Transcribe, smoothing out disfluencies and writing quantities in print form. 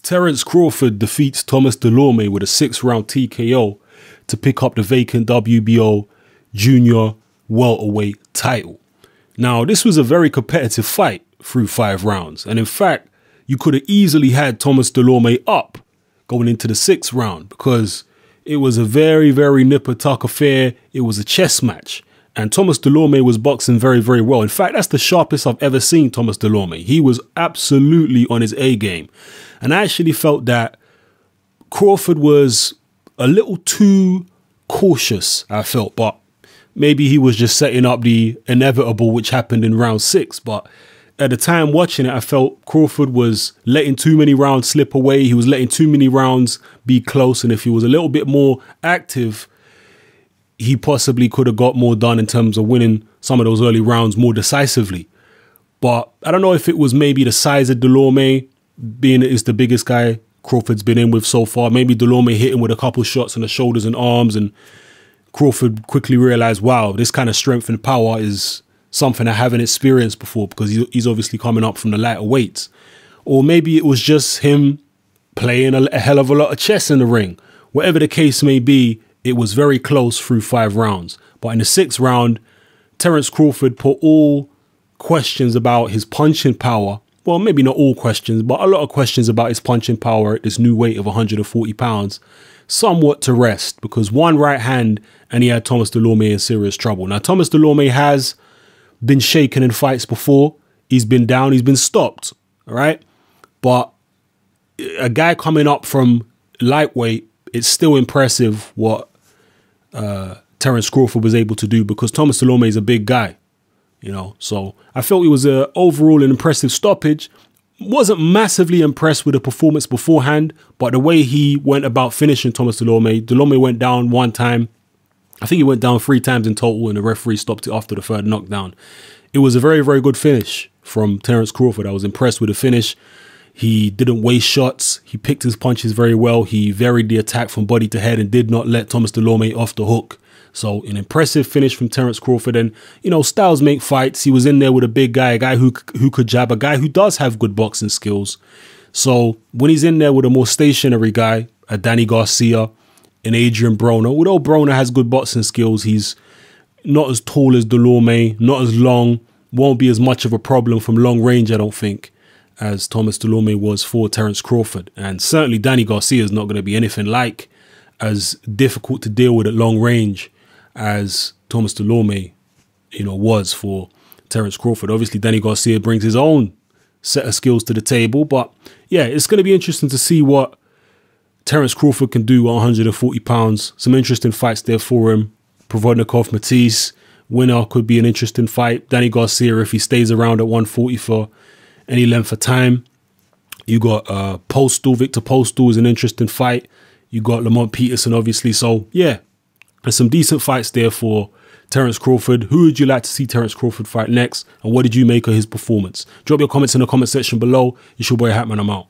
Terence Crawford defeats Thomas Dulorme with a 6-round TKO to pick up the vacant WBO junior welterweight title. Now, this was a very competitive fight through 5 rounds. And in fact, you could have easily had Thomas Dulorme up going into the 6th round because it was a very, very nip-and-tuck affair. It was a chess match. And Thomas Dulorme was boxing very, very well. In fact, that's the sharpest I've ever seen Thomas Dulorme. He was absolutely on his A game. And I actually felt that Crawford was a little too cautious, I felt. But maybe he was just setting up the inevitable, which happened in round 6. But at the time watching it, I felt Crawford was letting too many rounds slip away. He was letting too many rounds be close. And if he was a little bit more active, he possibly could have got more done in terms of winning some of those early rounds more decisively. But I don't know if it was maybe the size of Dulorme, being that it's the biggest guy Crawford's been in with so far. Maybe Dulorme hit him with a couple shots on the shoulders and arms, and Crawford quickly realized, wow, this kind of strength and power is something I haven't experienced before, because he's obviously coming up from the lighter weights. Or maybe it was just him playing a hell of a lot of chess in the ring. Whatever the case may be, it was very close through 5 rounds. But in the 6th round, Terence Crawford put all questions about his punching power, well, maybe not all questions, but a lot of questions about his punching power at this new weight of 140 pounds, somewhat to rest, because one right hand and he had Thomas Dulorme in serious trouble. Now, Thomas Dulorme has been shaken in fights before. He's been down, he's been stopped, all right? But a guy coming up from lightweight, it's still impressive what Terence Crawford was able to do, because Thomas Dulorme is a big guy, you know. So I felt it was overall an impressive stoppage. Wasn't massively impressed with the performance beforehand, but the way he went about finishing Thomas Dulorme. Dulorme went down 1 time. I think he went down 3 times in total, and the referee stopped it after the 3rd knockdown. It was a very, very good finish from Terence Crawford. I was impressed with the finish. He didn't waste shots. He picked his punches very well. He varied the attack from body to head and did not let Thomas Dulorme off the hook. So an impressive finish from Terence Crawford. And, you know, styles make fights. He was in there with a big guy, a guy who could jab, a guy who does have good boxing skills. So when he's in there with a more stationary guy, a Danny Garcia, an Adrian Broner, although Broner has good boxing skills, he's not as tall as Dulorme, not as long, won't be as much of a problem from long range, I don't think, as Thomas Dulorme was for Terence Crawford. And certainly Danny Garcia is not going to be anything like as difficult to deal with at long range as Thomas Dulorme, you know, was for Terence Crawford. Obviously, Danny Garcia brings his own set of skills to the table. But yeah, it's going to be interesting to see what Terence Crawford can do at 140 pounds. Some interesting fights there for him. Provodnikov, Matisse, winner could be an interesting fight. Danny Garcia, if he stays around at 140 for any length of time. You got Postal, Victor Postal is an interesting fight. You got Lamont Peterson, obviously. So yeah, there's some decent fights there for Terence Crawford. Who would you like to see Terence Crawford fight next? And what did you make of his performance? Drop your comments in the comment section below. It's your boy Hatman, I'm out.